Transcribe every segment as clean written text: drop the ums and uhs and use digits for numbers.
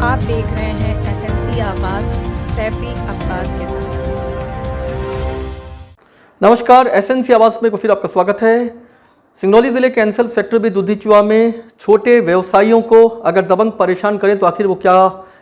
आप देख रहे हैं एसएनसी आवाज सैफी अब्बास के साथ। नमस्कार, एसएनसी आवाज में फिर आपका स्वागत है। सिंगरौली जिले के एनसेल सेक्टर भी दुधीचुआ में छोटे व्यवसायियों को अगर दबंग परेशान करें तो आखिर वो क्या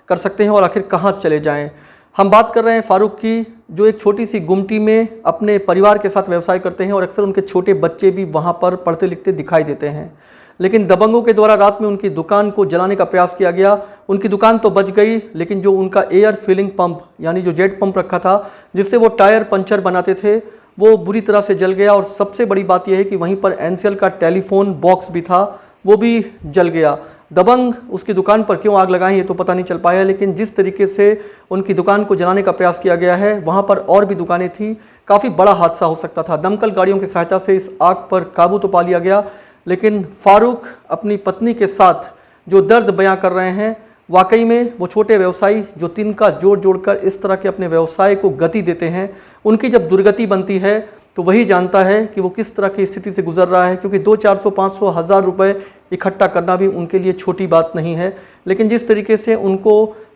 कर सकते हैं और आखिर कहां चले जाएं। हम बात कर रहे हैं फारूक की, जो एक छोटी सी गुमटी में अपने परिवार के साथ व्यवसाय करते हैं और अक्सर उनके छोटे बच्चे भी वहां पर पढ़ते लिखते दिखाई देते हैं। लेकिन दबंगों के द्वारा रात में उनकी दुकान को जलाने का प्रयास किया गया। उनकी दुकान तो बच गई, लेकिन जो उनका एयर फिलिंग पंप यानी जो जेट पंप रखा था जिससे वो टायर पंचर बनाते थे वो बुरी तरह से जल गया। और सबसे बड़ी बात यह है कि वहीं पर एनसीएल का टेलीफोन बॉक्स भी था, वो भी जल गया। दबंग उसकी दुकान पर क्यों आग लगाएं ये तो पता नहीं चल पाया, लेकिन जिस तरीके से उनकी दुकान को जलाने का प्रयास किया गया है वहाँ पर और भी दुकानें थी, काफ़ी बड़ा हादसा हो सकता था। दमकल गाड़ियों की सहायता से इस आग पर काबू तो पा लिया गया, लेकिन फारूक अपनी पत्नी के साथ जो दर्द बयां कर रहे हैं, वाकई में वो छोटे व्यवसायी जो तिनका जोड़ जोड़कर इस तरह के अपने व्यवसाय को गति देते हैं, उनकी जब दुर्गति बनती है तो वही जानता है कि वो किस तरह की स्थिति से गुजर रहा है। क्योंकि 200, 400, 500, 1000 रुपये इकट्ठा करना भी उनके लिए छोटी बात नहीं है। लेकिन जिस तरीके से उनको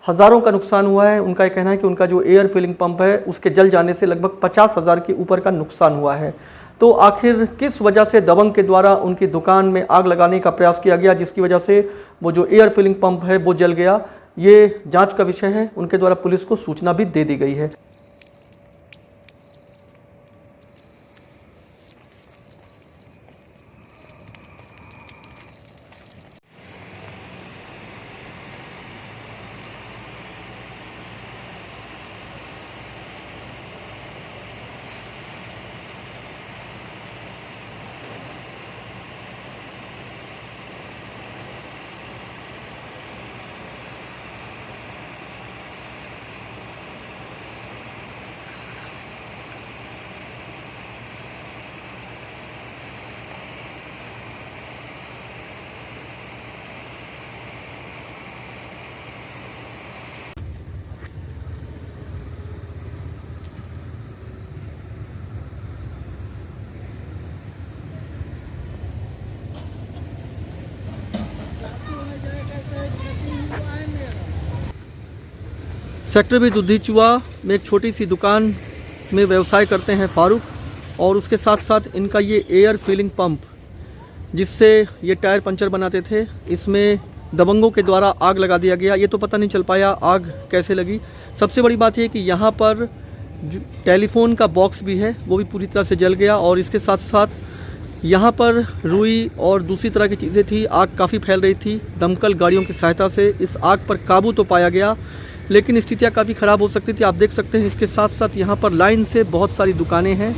हज़ारों का नुकसान हुआ है, उनका कहना है कि उनका जो एयर फिलिंग पंप है उसके जल जाने से लगभग 50,000 के ऊपर का नुकसान हुआ है। तो आखिर किस वजह से दबंग के द्वारा उनकी दुकान में आग लगाने का प्रयास किया गया, जिसकी वजह से वो जो एयर फिलिंग पंप है वो जल गया, ये जांच का विषय है। उनके द्वारा पुलिस को सूचना भी दे दी गई है। सेक्टर भी दुधीचुआ में एक छोटी सी दुकान में व्यवसाय करते हैं फारूक, और उसके साथ साथ इनका ये एयर फिलिंग पंप जिससे ये टायर पंचर बनाते थे, इसमें दबंगों के द्वारा आग लगा दिया गया। ये तो पता नहीं चल पाया आग कैसे लगी। सबसे बड़ी बात यह कि यहाँ पर टेलीफोन का बॉक्स भी है वो भी पूरी तरह से जल गया, और इसके साथ साथ यहाँ पर रुई और दूसरी तरह की चीज़ें थी। आग काफ़ी फैल रही थी। दमकल गाड़ियों की सहायता से इस आग पर काबू तो पाया गया, लेकिन स्थितियाँ काफ़ी ख़राब हो सकती थी। आप देख सकते हैं इसके साथ साथ यहाँ पर लाइन से बहुत सारी दुकानें हैं।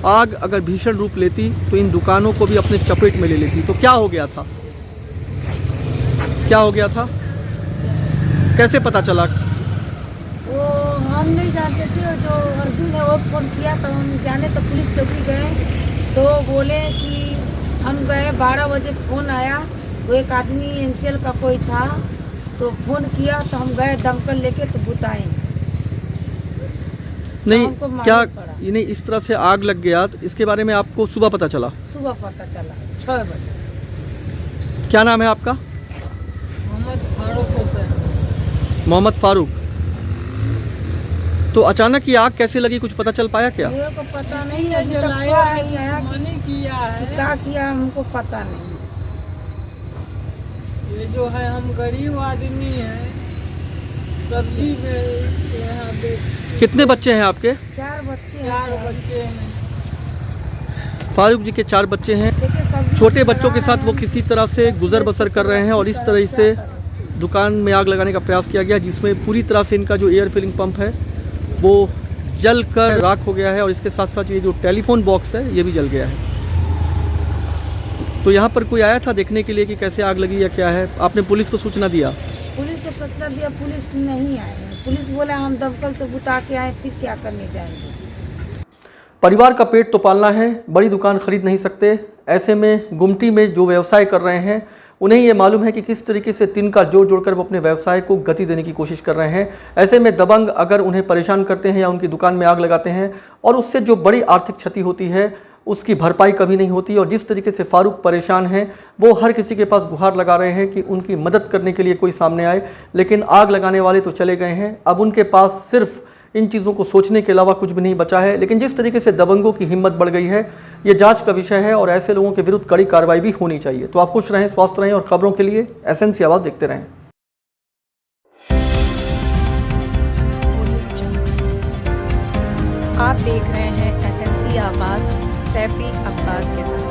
आग अगर भीषण रूप लेती तो इन दुकानों को भी अपने चपेट में ले लेती। तो क्या हो गया था, क्या हो गया था, कैसे पता चला? वो हम नहीं जानते थे। जो अर्जुन है वो फ़ोन किया तो हम जाने तो पुलिस चौकी गए, तो बोले कि हम गए 12 बजे फ़ोन आया। वो एक आदमी एनसीएल का कोई था तो फ़ोन किया तो हम गए दमकल लेके तो बुताए नहीं तो क्या ये नहीं इस तरह से आग लग गया, तो इसके बारे में आपको सुबह पता चला? सुबह पता चला 6 बजे। क्या नाम है आपका? मोहम्मद फारूक हुसैन। मोहम्मद फारूक। तो अचानक ये आग कैसे लगी, कुछ पता चल पाया क्या? मेरे को पता नहीं है, अभी तक शोर नहीं आया कि क्या किया, हमको पता नहीं। ये जो है हम गरीब आदमी हैं, सब्जी में यहाँ पे। कितने बच्चे हैं आपके? 4 बच्चे हैं। 4 बच्चे हैं। फारूक जी के 4 बच्चे हैं। छोटे बच्चों के साथ वो किसी तरह से गुजर बसर कर रहे हैं, और इस तरह से दुकान में आग लगाने का प्रयास किया गया, जिसमें पूरी तरह से इनका जो एयर फिलिंग पंप है वो जल कर राख हो गया है, और इसके साथ साथ ये जो टेलीफोन बॉक्स है ये भी जल गया है। तो यहाँ पर कोई आया था देखने के लिए कि कैसे आग लगी या क्या है? आपने पुलिस को सूचना दिया? पुलिस को सूचना दिया, पुलिस नहीं आए। पुलिस बोला हम दमकल से बुता के आए, फिर क्या करने जाएंगे। परिवार का पेट तो पालना है, बड़ी दुकान खरीद नहीं सकते। ऐसे में गुमटी में जो व्यवसाय कर रहे हैं उन्हें ये मालूम है कि किस तरीके से तिनका जोड़ जोड़कर वो अपने व्यवसाय को गति देने की कोशिश कर रहे हैं। ऐसे में दबंग अगर उन्हें परेशान करते हैं या उनकी दुकान में आग लगाते हैं और उससे जो बड़ी आर्थिक क्षति होती है उसकी भरपाई कभी नहीं होती। और जिस तरीके से फारूक परेशान हैं, वो हर किसी के पास गुहार लगा रहे हैं कि उनकी मदद करने के लिए कोई सामने आए, लेकिन आग लगाने वाले तो चले गए हैं। अब उनके पास सिर्फ इन चीज़ों को सोचने के अलावा कुछ भी नहीं बचा है। लेकिन जिस तरीके से दबंगों की हिम्मत बढ़ गई है, ये जांच का विषय है और ऐसे लोगों के विरुद्ध कड़ी कार्रवाई भी होनी चाहिए। तो आप खुश रहें, स्वस्थ रहें और खबरों के लिए एसएनसी आवाज़ देखते रहें। आप देख रहे हैं एसएनसी आवाज़ सैफी अब्बास के साथ।